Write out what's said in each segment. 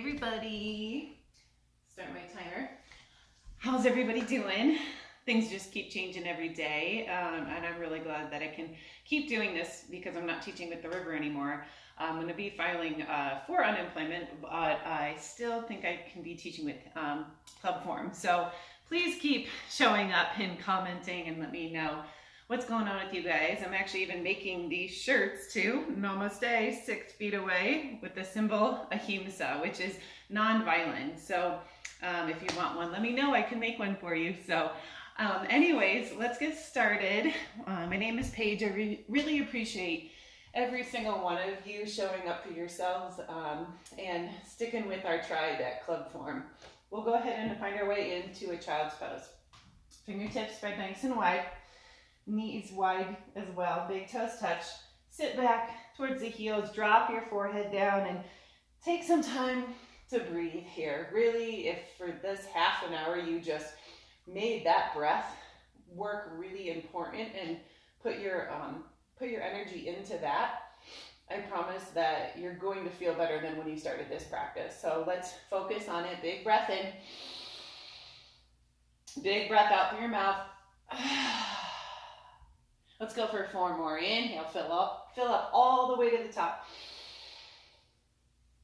everybody. Start my timer. How's everybody doing? Things just keep changing every day, and I'm really glad that I can keep doing this because I'm not teaching with the river anymore. I'm going to be filing for unemployment, but I still think I can be teaching with club form. So please keep showing up and commenting and let me know what's going on with you guys. I'm actually even making these shirts too. Namaste, 6 feet away, with the symbol ahimsa, which is non-violent. So if you want one, let me know. I can make one for you. So anyways, let's get started. My name is Paige. I really appreciate every single one of you showing up for yourselves and sticking with our tribe at club form. We'll go ahead and find our way into a child's pose. Fingertips spread nice and wide. Knees wide as well, big toes touch. Sit back towards the heels, drop your forehead down and take some time to breathe here. Really, if for this half an hour you just made that breath work really important and put your energy into that, I promise that you're going to feel better than when you started this practice. So let's focus on it. Big breath in. Big breath out through your mouth. Let's go for 4 more. Inhale, fill up all the way to the top.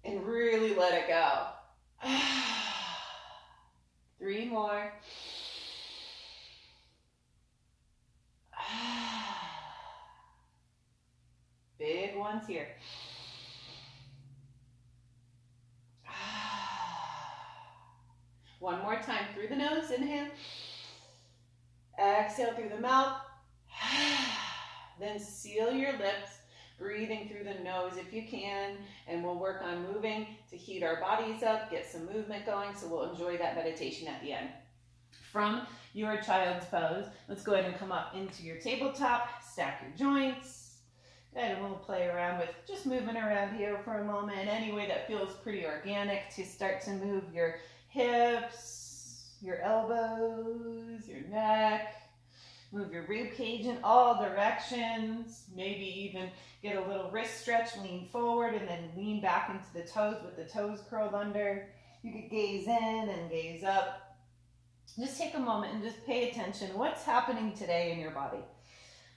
And really let it go. 3 more. Big ones here. One more time through the nose, inhale. Exhale through the mouth. Then seal your lips, breathing through the nose if you can, and we'll work on moving to heat our bodies up, get some movement going, so we'll enjoy that meditation at the end. From your child's pose, let's go ahead and come up into your tabletop, stack your joints. Go ahead and we'll play around with just moving around here for a moment, any way that feels pretty organic to start to move your hips, your elbows, your neck. Move your rib cage in all directions. Maybe even get a little wrist stretch, lean forward, and then lean back into the toes with the toes curled under. You could gaze in and gaze up. Just take a moment and just pay attention. What's happening today in your body?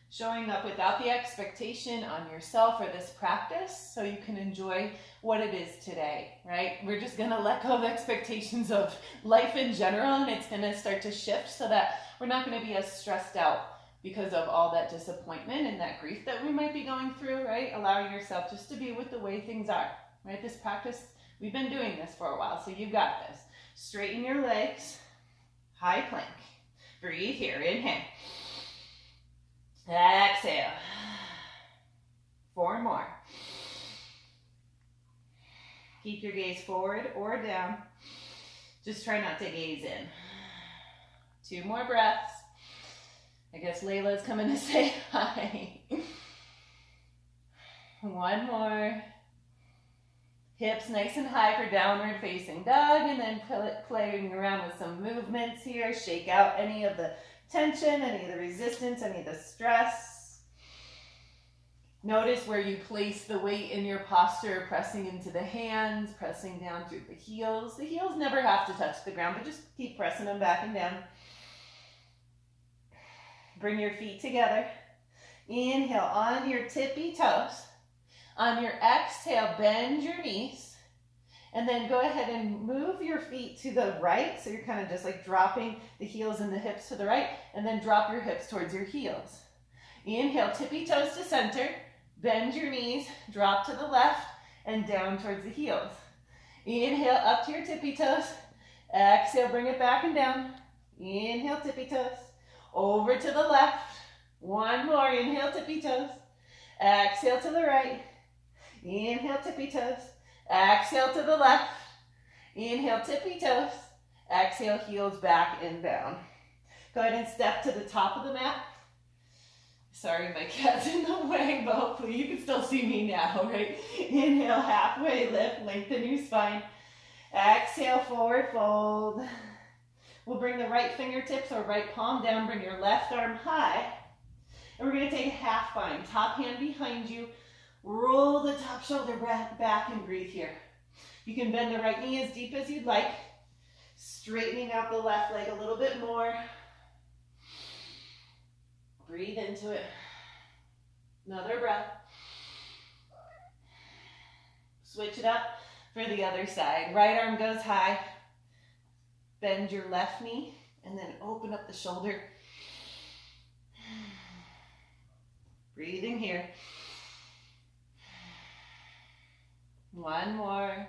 Showing up without the expectation on yourself or this practice so you can enjoy what it is today, right? We're just going to let go of expectations of life in general, and it's going to start to shift so that we're not going to be as stressed out because of all that disappointment and that grief that we might be going through, right? Allowing yourself just to be with the way things are, right? This practice, we've been doing this for a while, so you got this. Straighten your legs, high plank. Breathe here, inhale. Exhale. 4 more. Keep your gaze forward or down. Just try not to gaze in. 2 more breaths. I guess Layla's coming to say hi. 1 more. Hips nice and high for downward facing dog, and then playing around with some movements here. Shake out any of the tension, any of the resistance, any of the stress. Notice where you place the weight in your posture, pressing into the hands, pressing down through the heels. The heels never have to touch the ground, but just keep pressing them back and down. Bring your feet together. Inhale on your tippy toes. On your exhale, bend your knees. And then go ahead and move your feet to the right. So you're kind of just like dropping the heels and the hips to the right. And then drop your hips towards your heels. Inhale, tippy toes to center. Bend your knees, drop to the left, and down towards the heels. Inhale, up to your tippy toes. Exhale, bring it back and down. Inhale, tippy toes. Over to the left. 1 more. Inhale, tippy toes. Exhale to the right. Inhale, tippy toes. Exhale to the left. Inhale, tippy toes. Exhale, heels back and down. Go ahead and step to the top of the mat. Sorry, my cat's in the way, but hopefully you can still see me now, right? Inhale, halfway lift, lengthen your spine. Exhale, forward fold. We'll bring the right fingertips or right palm down, bring your left arm high. And we're gonna take a half bind, top hand behind you. Roll the top shoulder back and breathe here. You can bend the right knee as deep as you'd like, straightening out the left leg a little bit more. Breathe into it. Another breath. Switch it up for the other side. Right arm goes high. Bend your left knee and then open up the shoulder. Breathing here. One more.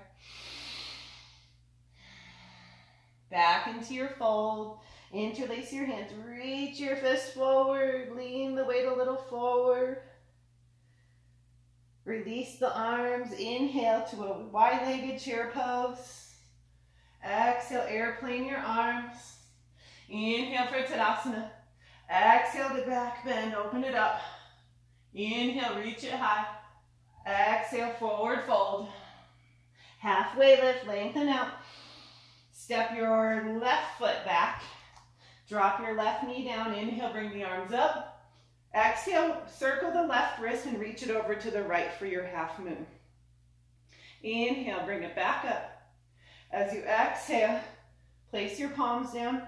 Back into your fold. Interlace your hands. Reach your fist forward. Lean the weight a little forward. Release the arms. Inhale to a wide-legged chair pose. Exhale, airplane your arms. Inhale for Tadasana. Exhale to back bend. Open it up. Inhale, reach it high. Exhale, forward fold. Halfway lift, lengthen out. Step your left foot back. Drop your left knee down. Inhale, bring the arms up. Exhale, circle the left wrist and reach it over to the right for your half moon. Inhale, bring it back up. As you exhale, place your palms down.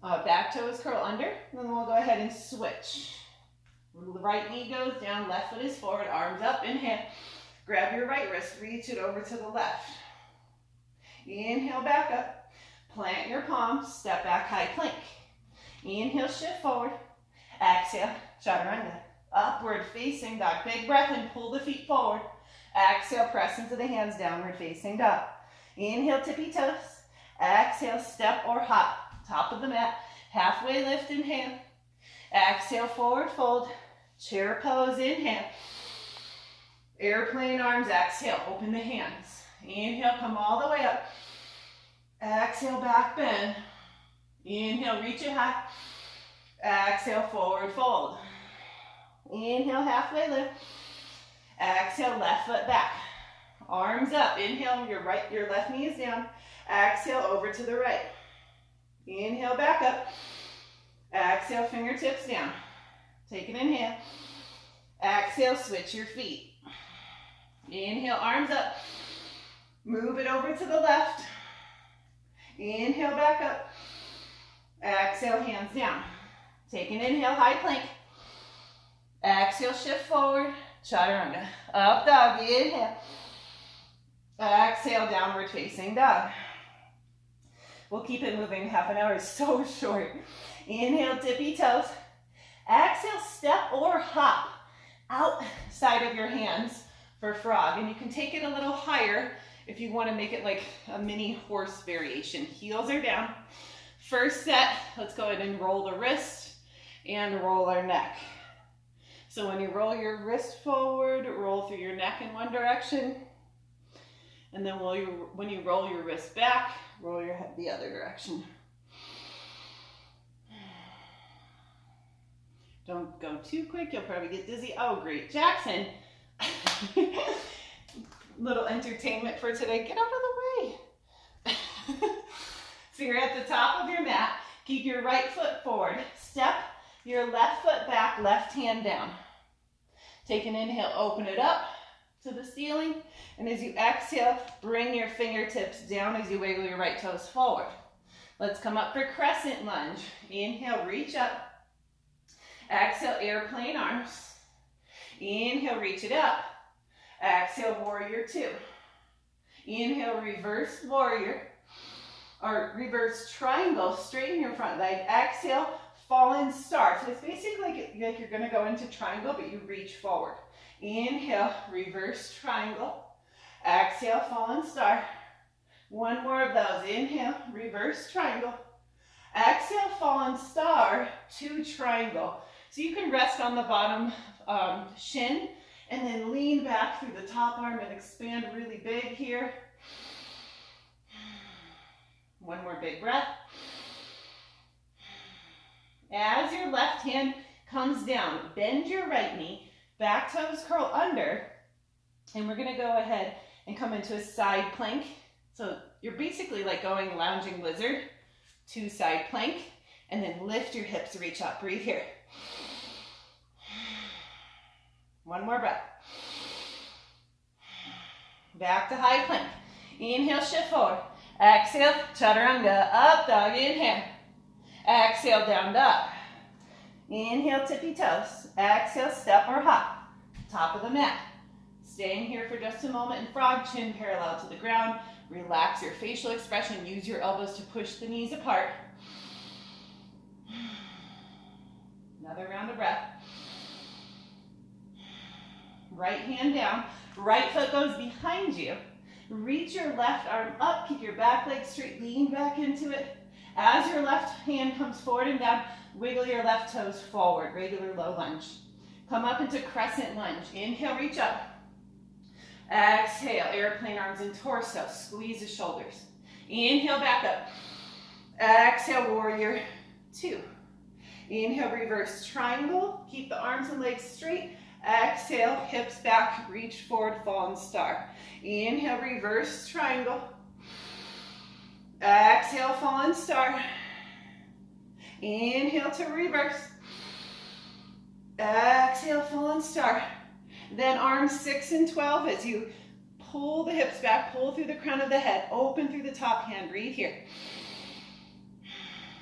Back toes curl under. Then we'll go ahead and switch. The right knee goes down, left foot is forward, arms up, inhale. Grab your right wrist, reach it over to the left. Inhale, back up. Plant your palms, step back, high plank. Inhale, shift forward. Exhale, chaturanga. Upward facing dog. Big breath and pull the feet forward. Exhale, press into the hands, downward facing dog. Inhale, tippy toes. Exhale, step or hop. Top of the mat. Halfway lift, inhale. Exhale, forward fold. Chair pose, inhale. Airplane arms, exhale, open the hands. Inhale, come all the way up. Exhale, back bend. Inhale, reach it high. Exhale, forward fold. Inhale, halfway lift. Exhale, left foot back. Arms up. Inhale, your left knee is down. Exhale, over to the right. Inhale, back up. Exhale, fingertips down. Take an inhale. Exhale, switch your feet. Inhale, arms up. Move it over to the left. Inhale, back up. Exhale, hands down. Take an inhale, high plank. Exhale, shift forward. Chaturanga. Up dog. Inhale. Exhale, downward facing dog. We'll keep it moving. Half an hour is so short. Inhale, tippy toes. Exhale, step or hop outside of your hands for frog. And you can take it a little higher if you want to make it like a mini horse variation. Heels are down. First set, let's go ahead and roll the wrist and roll our neck. So when you roll your wrist forward, roll through your neck in one direction. And then when you roll your wrist back, roll your head the other direction. Don't go too quick, you'll probably get dizzy. Oh, great. Jackson. Little entertainment for today. Get out of the way. So you're at the top of your mat. Keep your right foot forward. Step your left foot back, left hand down. Take an inhale, open it up to the ceiling. And as you exhale, bring your fingertips down as you wiggle your right toes forward. Let's come up for crescent lunge. Inhale, reach up. Exhale, airplane arms. Inhale, reach it up. Exhale, warrior two. Inhale, reverse warrior. Or reverse triangle, straighten your front leg. Exhale, fallen star. So it's basically like you're going to go into triangle, but you reach forward. Inhale, reverse triangle. Exhale, fallen star. One more of those. Inhale, reverse triangle. Exhale, fallen star, two triangle. So you can rest on the bottom shin and then lean back through the top arm and expand really big here. One more big breath. As your left hand comes down, bend your right knee, back toes curl under, and we're gonna go ahead and come into a side plank. So you're basically like going lounging lizard to side plank, and then lift your hips, reach up, breathe here. One more breath. Back to high plank. Inhale, shift forward. Exhale, chaturanga, up dog, inhale. Exhale, down dog. Inhale, tippy toes. Exhale, step or hop. Top of the mat. Staying here for just a moment in frog, chin parallel to the ground. Relax your facial expression. Use your elbows to push the knees apart. Another round of breath. Right hand down. Right foot goes behind you. Reach your left arm up. Keep your back leg straight. Lean back into it. As your left hand comes forward and down, wiggle your left toes forward. Regular low lunge. Come up into crescent lunge. Inhale, reach up. Exhale, airplane arms and torso. Squeeze the shoulders. Inhale, back up. Exhale, warrior two. Inhale, reverse triangle. Keep the arms and legs straight. Exhale, hips back, reach forward, fallen star. Inhale, reverse triangle. Exhale, fallen star. Inhale to reverse. Exhale, fallen star. Then arms 6 and 12 as you pull the hips back, pull through the crown of the head, open through the top hand, breathe here.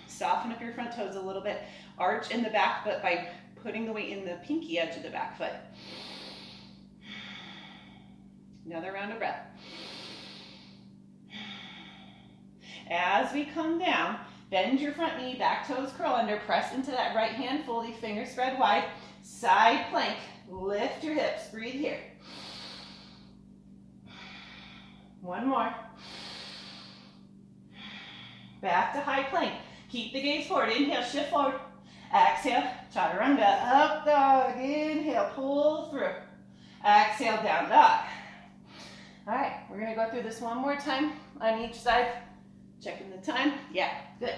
Soften up your front toes a little bit. Arch in the back foot by putting the weight in the pinky edge of the back foot. Another round of breath. As we come down, bend your front knee, back toes curl under, press into that right hand fully, fingers spread wide, side plank, lift your hips, breathe here. One more. Back to high plank. Keep the gaze forward, inhale, shift forward. Exhale, chaturanga, up dog, inhale, pull through. Exhale, down dog. All right, we're gonna go through this one more time on each side. Checking the time, yeah, good.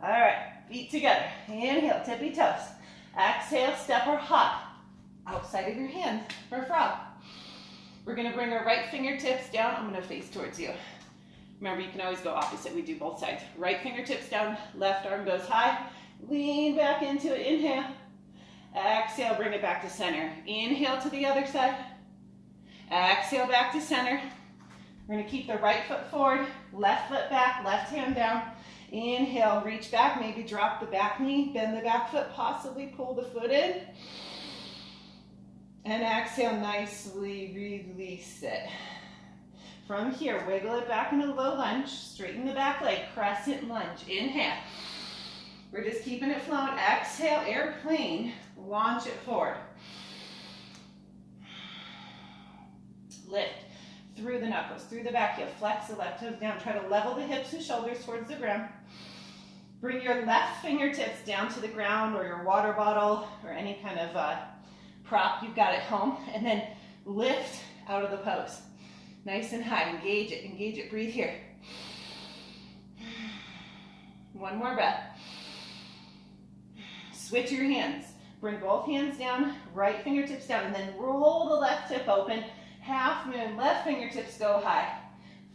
All right, feet together, inhale, tippy toes. Exhale, step or hop, outside of your hands for frog. We're gonna bring our right fingertips down. I'm gonna face towards you. Remember, you can always go opposite, we do both sides. Right fingertips down, left arm goes high. Lean back into it, inhale. Exhale, bring it back to center. Inhale to the other side. Exhale, back to center. We're gonna keep the right foot forward, left foot back, left hand down. Inhale, reach back, maybe drop the back knee, bend the back foot, possibly pull the foot in. And exhale, nicely release it. From here, wiggle it back into low lunge, straighten the back leg, crescent lunge, inhale. We're just keeping it flowing. Exhale, airplane, launch it forward. Lift through the knuckles, through the back heel, flex the left toes down, try to level the hips and shoulders towards the ground. Bring your left fingertips down to the ground or your water bottle or any kind of prop you've got at home, and then lift out of the pose. Nice and high, engage it, breathe here. One more breath. Switch your hands. Bring both hands down, right fingertips down, and then roll the left hip open. Half moon, left fingertips go high.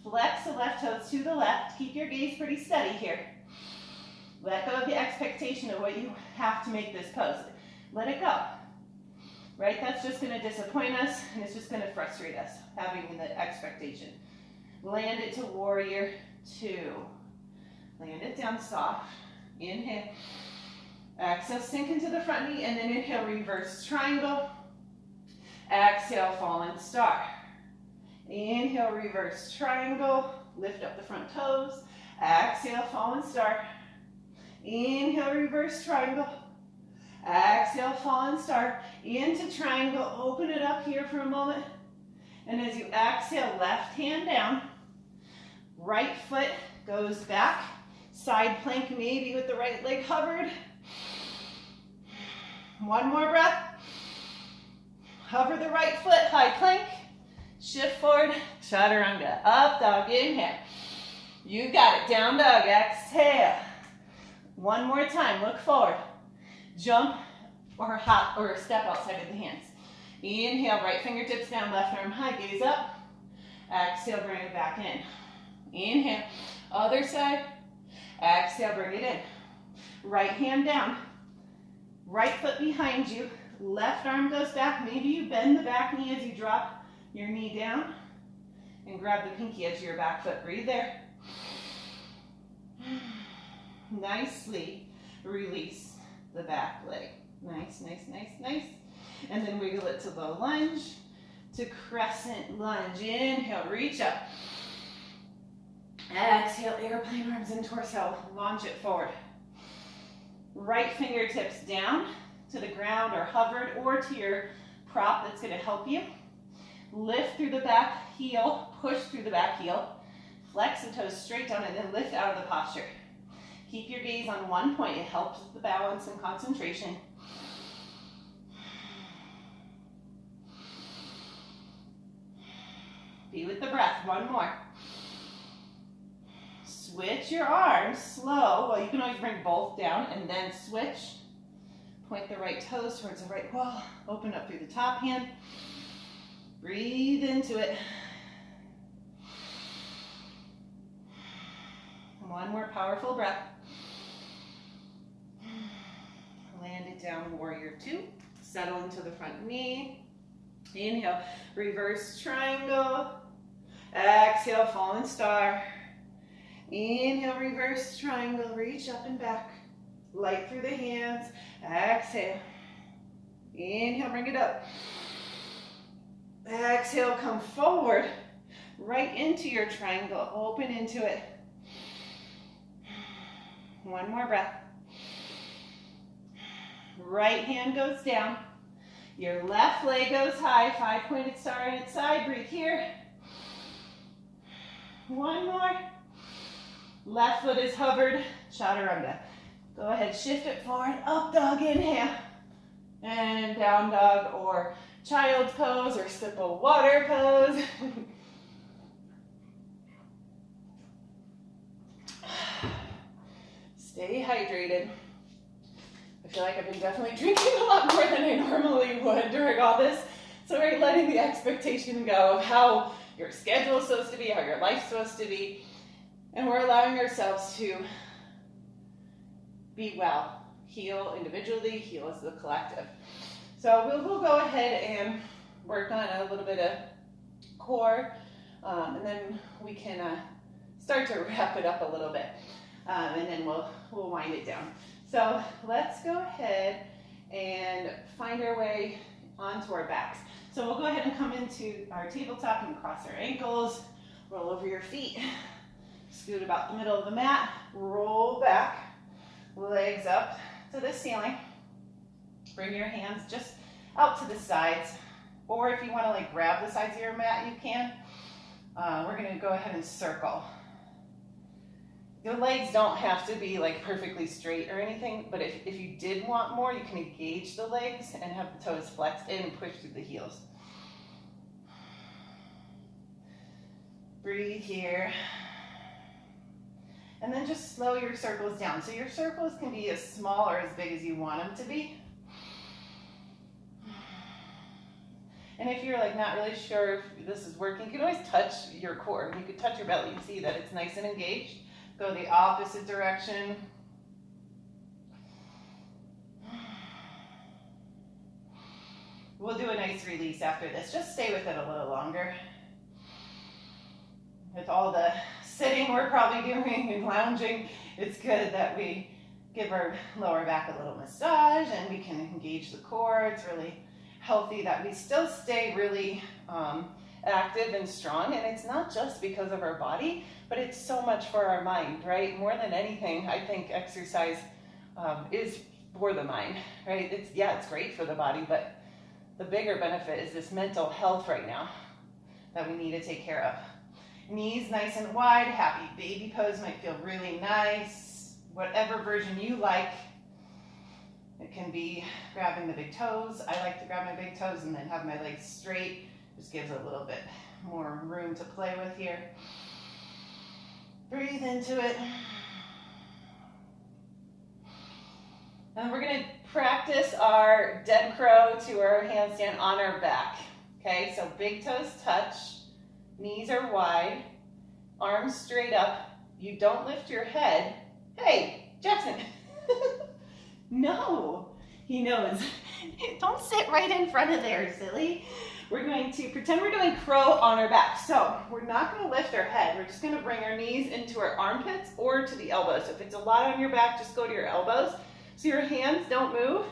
Flex the left toes to the left. Keep your gaze pretty steady here. Let go of the expectation of what you have to make this pose. Let it go. Right? That's just going to disappoint us, and it's just going to frustrate us, having the expectation. Land it to warrior two. Land it down soft. Inhale. Exhale, sink into the front knee, and then inhale, reverse triangle. Exhale, fallen star. Inhale, reverse triangle. Lift up the front toes. Exhale, fallen star. Inhale, reverse triangle. Exhale, fallen star. Into triangle. Open it up here for a moment. And as you exhale, left hand down. Right foot goes back. Side plank maybe with the right leg hovered. One more breath. Hover the right foot, high plank. Shift forward, chaturanga. Up dog, inhale. You got it, down dog, exhale. One more time, look forward. Jump or hop or step outside of the hands. Inhale, right fingertips down, left arm high, gaze up. Exhale, bring it back in. Inhale, other side. Exhale, bring it in. Right hand down. Right foot behind you. Left arm goes back. Maybe you bend the back knee as you drop your knee down. and grab the pinky edge of your back foot. Breathe there. Nicely release the back leg. Nice, nice, nice, nice. And then wiggle it to the lunge, to crescent lunge. Inhale, reach up. Exhale, airplane arms and torso. Launch it forward. Right fingertips down to the ground or hovered or to your prop that's going to help you. Lift through the back heel, push through the back heel. Flex the toes straight down and then lift out of the posture. Keep your gaze on one point. It helps with the balance and concentration. Be with the breath. One more. Switch your arms slow. Well, you can always bring both down and then switch. Point the right toes towards the right wall. Open up through the top hand. Breathe into it. One more powerful breath. Land it down, warrior two. Settle into the front knee. Inhale, reverse triangle. Exhale, fallen star. Inhale, reverse triangle. Reach up and back. Light through the hands. Exhale. Inhale, bring it up. Exhale, come forward. Right into your triangle. Open into it. One more breath. Right hand goes down. Your left leg goes high. 5-pointed star on its side. Breathe here. One more. Left foot is hovered. Chaturanga. Go ahead, shift it forward. Up dog, inhale. And down dog or child's pose or sip of water pose. Stay hydrated. I feel like I've been definitely drinking a lot more than I normally would during all this. So we're letting the expectation go of how your schedule is supposed to be, how your life's supposed to be. And we're allowing ourselves to be well, heal individually, heal as a collective. So we'll go ahead and work on a little bit of core, and then we can start to wrap it up a little bit, and then we'll wind it down. So let's go ahead and find our way onto our backs. So we'll go ahead and come into our tabletop and cross our ankles, roll over your feet, scoot about the middle of the mat, roll back, legs up to the ceiling. Bring your hands just out to the sides, or if you want to like grab the sides of your mat, you can. We're going to go ahead and circle. Your legs don't have to be like perfectly straight or anything, but if you did want more, you can engage the legs and have the toes flexed in and push through the heels. Breathe here. And then just slow your circles down. So your circles can be as small or as big as you want them to be. And if you're like not really sure if this is working, you can always touch your core. You could touch your belly. You see that it's nice and engaged. Go the opposite direction. We'll do a nice release after this. Just stay with it a little longer. With all the sitting we're probably doing and lounging, it's good that we give our lower back a little massage and we can engage the core. It's really healthy that we still stay really active and strong. And it's not just because of our body, but it's so much for our mind, right? More than anything, I think exercise is for the mind, right? It's great for the body, but the bigger benefit is this mental health right now that we need to take care of. Knees nice and wide, happy baby pose might feel really nice. Whatever version you like. It can be grabbing the big toes. I like to grab my big toes and then have my legs straight. Just gives a little bit more room to play with here. Breathe into it. And we're going to practice our dead crow to our handstand on our back. Okay, so big toes touch. Knees are wide, arms straight up. You don't lift your head. Hey, Jackson. No, he knows. Don't sit right in front of there, silly. we're going to pretend we're doing crow on our back. So we're not going to lift our head. We're just going to bring our knees into our armpits or to the elbows. So if it's a lot on your back, just go to your elbows. So your hands don't move.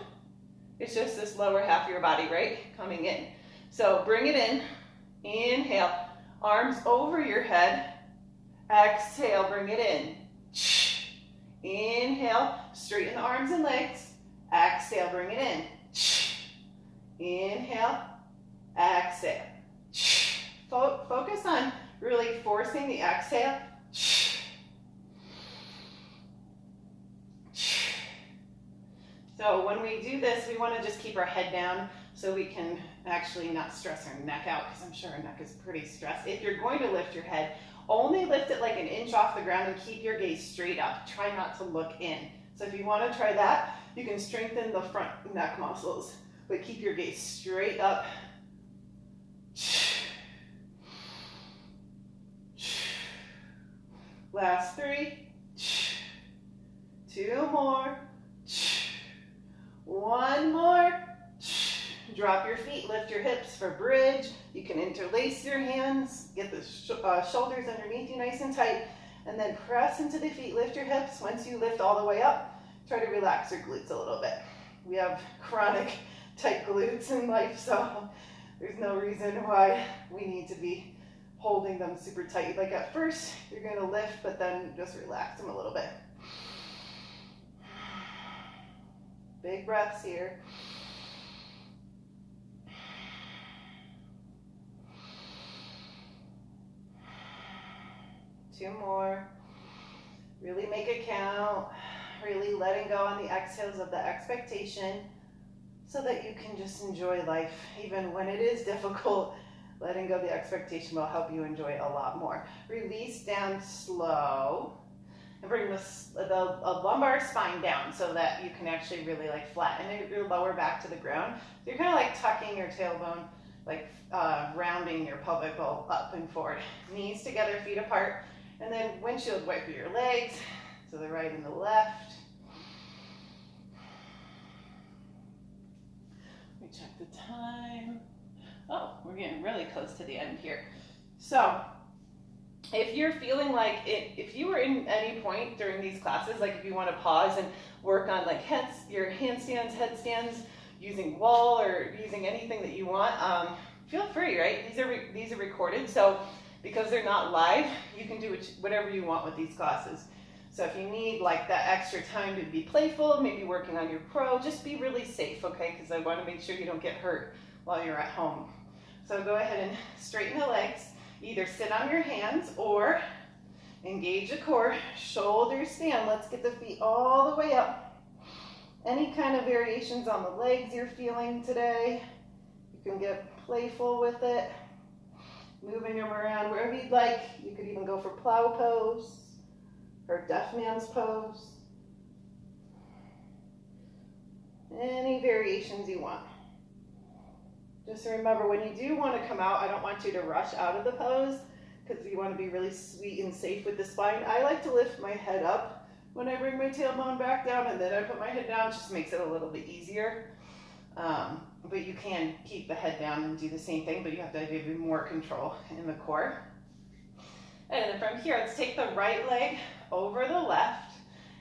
It's just this lower half of your body, right? Coming in. So bring it in. Inhale. Arms over your head. Exhale. Bring it in. Inhale. Straighten the arms and legs. Exhale. Bring it in. Inhale. Exhale. Focus on really forcing the exhale. So when we do this, we want to just keep our head down so we can actually not stress our neck out, because I'm sure our neck is pretty stressed. If you're going to lift your head, only lift it like an inch off the ground and keep your gaze straight up. Try not to look in. So if you want to try that, you can strengthen the front neck muscles, but keep your gaze straight up. Last 3. 2 more. 1 more. Drop your feet, lift your hips for bridge. You can interlace your hands, get the shoulders underneath you nice and tight, and then press into the feet, lift your hips. Once you lift all the way up, try to relax your glutes a little bit. We have chronic tight glutes in life, so there's no reason why we need to be holding them super tight. Like at first, you're gonna lift, but then just relax them a little bit. Big breaths here. Two more. Really make it count. Really letting go on the exhales of the expectation so that you can just enjoy life. Even when it is difficult, letting go of the expectation will help you enjoy it a lot more. Release down slow. And bring the lumbar spine down so that you can actually really like flatten your lower back to the ground. So you're kind of like tucking your tailbone, like rounding your pelvic bowl up and forward. Knees together, feet apart. And then windshield wiper your legs to the right and the left. Let me check the time. Oh, we're getting really close to the end here. So if you're feeling like it, if you were in any point during these classes, like if you want to pause and work on like your handstands, headstands, using wall or using anything that you want, feel free, right? These are recorded, so because they're not live, you can do whatever you want with these classes. So if you need like that extra time to be playful, maybe working on your pro, just be really safe, okay? Because I want to make sure you don't get hurt while you're at home. So go ahead and straighten the legs. Either sit on your hands or engage the core, shoulders stand. Let's get the feet all the way up. Any kind of variations on the legs you're feeling today, you can get playful with it. Moving them around wherever you'd like. You could even go for plow pose or deaf man's pose. Any variations you want. Just remember, when you do want to come out, I don't want you to rush out of the pose because you want to be really sweet and safe with the spine. I like to lift my head up when I bring my tailbone back down, and then I put my head down. It just makes it a little bit easier. But you can keep the head down and do the same thing, but you have to give you more control in the core. And then from here, let's take the right leg over the left.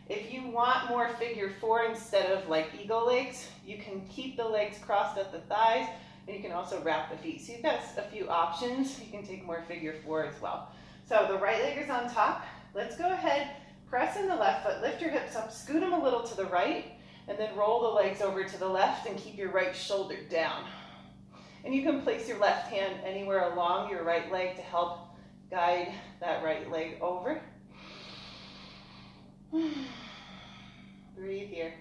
If you want more figure 4 instead of like eagle legs, you can keep the legs crossed at the thighs, and you can also wrap the feet. So you've got a few options. You can take more figure 4 as well. So the right leg is on top. Let's go ahead, press in the left foot, lift your hips up, scoot them a little to the right, and then roll the legs over to the left and keep your right shoulder down. And you can place your left hand anywhere along your right leg to help guide that right leg over. Breathe here.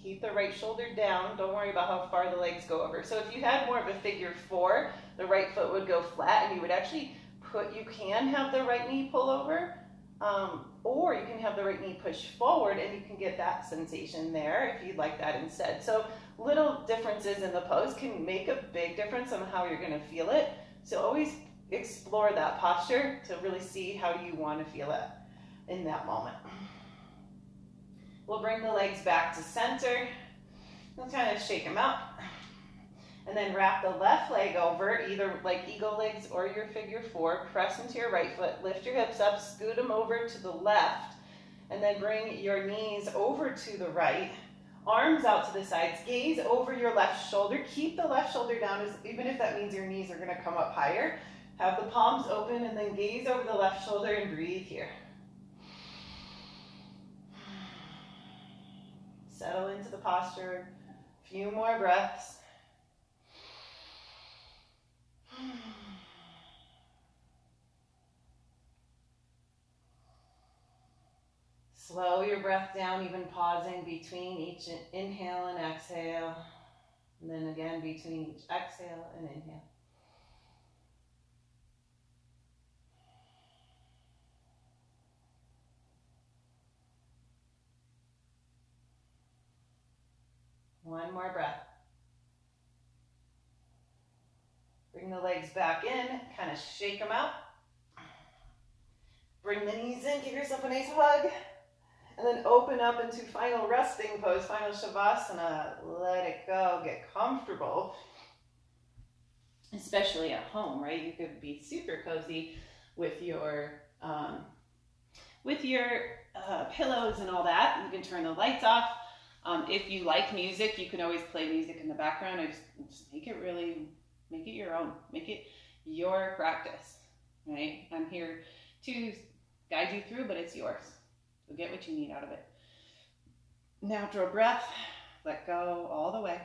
Keep the right shoulder down. Don't worry about how far the legs go over. So if you had more of a figure 4, the right foot would go flat, and you would actually you can have the right knee pull over, or you can have the right knee push forward, and you can get that sensation there if you'd like that instead. So little differences in the pose can make a big difference on how you're going to feel it. So always explore that posture to really see how you want to feel it in that moment. We'll bring the legs back to center. We'll kind of shake them out. And then wrap the left leg over, either like eagle legs or your figure four. Press into your right foot, lift your hips up, scoot them over to the left, and then bring your knees over to the right. Arms out to the sides, gaze over your left shoulder. Keep the left shoulder down, even if that means your knees are gonna come up higher. Have the palms open and then gaze over the left shoulder and breathe here. Settle into the posture. A few more breaths. Slow your breath down, even pausing between each inhale and exhale. And then again between each exhale and inhale. One more breath. Bring the legs back in, kind of shake them out. Bring the knees in, give yourself a nice hug. And then open up into final resting pose, final Shavasana. Let it go, get comfortable. Especially at home, right? You could be super cozy with your pillows and all that. You can turn the lights off. If you like music, you can always play music in the background. I just make it your own. Make it your practice, right? I'm here to guide you through, but it's yours. So get what you need out of it. Natural breath, let go all the way.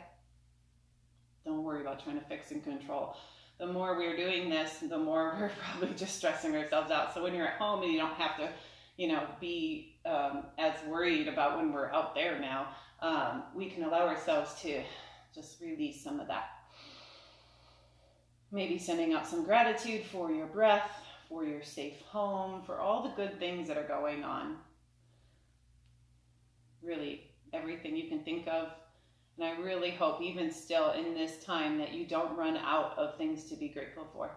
Don't worry about trying to fix and control. The more we're doing this, the more we're probably just stressing ourselves out. So when you're at home and you don't have to, be as worried about when we're out there now, we can allow ourselves to just release some of that. Maybe sending out some gratitude for your breath, for your safe home, for all the good things that are going on. Really, everything you can think of. And I really hope, even still in this time, that you don't run out of things to be grateful for.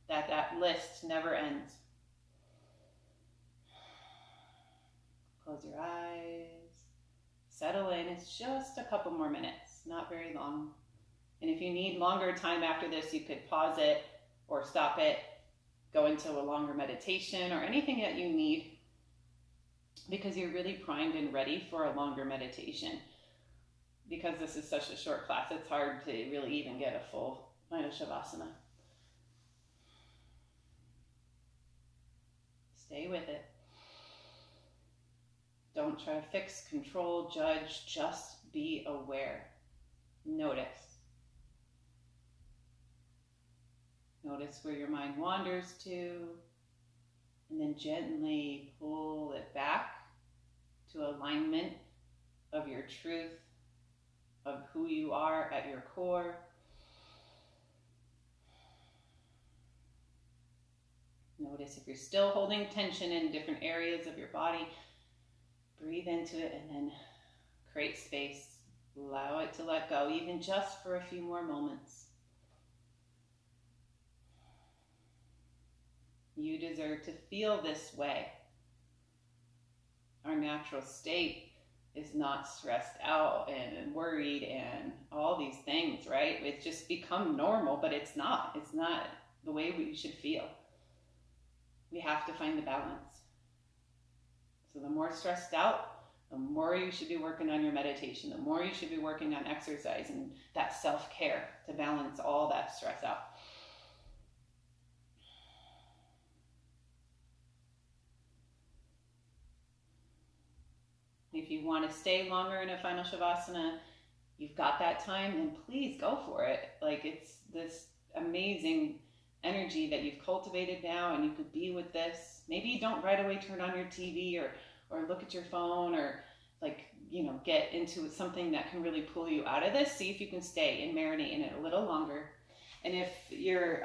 That list never ends. Close your eyes. Settle in. It's just a couple more minutes, not very long. And if you need longer time after this, you could pause it or stop it, go into a longer meditation or anything that you need, because you're really primed and ready for a longer meditation. Because this is such a short class, it's hard to really even get a full Final Shavasana. Stay with it. Don't try to fix, control, judge, just be aware. Notice. Notice where your mind wanders to, and then gently pull it back to alignment of your truth, of who you are at your core. Notice if you're still holding tension in different areas of your body, breathe into it and then create space. Allow it to let go, even just for a few more moments. You deserve to feel this way. Our natural state is not stressed out and worried and all these things, right? It's just become normal, but it's not. It's not the way we should feel. We have to find the balance. So the more stressed out, the more you should be working on your meditation, the more you should be working on exercise and that self-care to balance all that stress out. If you want to stay longer in a Final Shavasana, you've got that time, then please go for it. Like, it's this amazing energy that you've cultivated now, and you could be with this. Maybe you don't right away turn on your TV or look at your phone or get into something that can really pull you out of this. See if you can stay and marinate in it a little longer. And if you're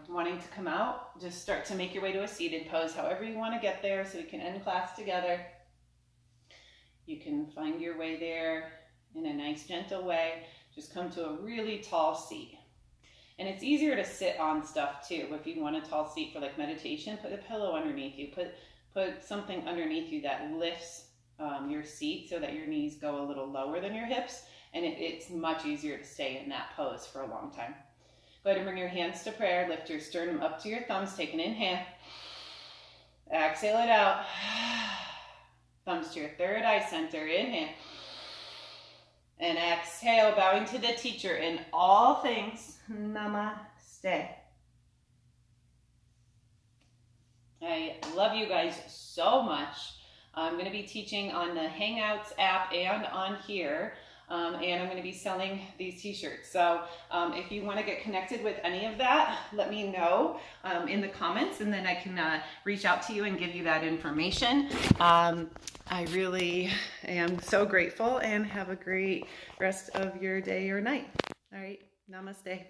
wanting to come out, just start to make your way to a seated pose, however you want to get there, so we can end class together. You can find your way there in a nice, gentle way. Just come to a really tall seat. And it's easier to sit on stuff too. If you want a tall seat for like meditation, put a pillow underneath you. Put something underneath you that lifts your seat so that your knees go a little lower than your hips. and it's much easier to stay in that pose for a long time. Go ahead and bring your hands to prayer. Lift your sternum up to your thumbs. Take an inhale. Exhale it out. Thumbs to your third eye center. Inhale. And exhale, bowing to the teacher in all things. Namaste. I love you guys so much. I'm going to be teaching on the Hangouts app and on here. And I'm going to be selling these t-shirts. So if you want to get connected with any of that, let me know in the comments, and then I can reach out to you and give you that information. I really am so grateful, and have a great rest of your day or night. All right, namaste.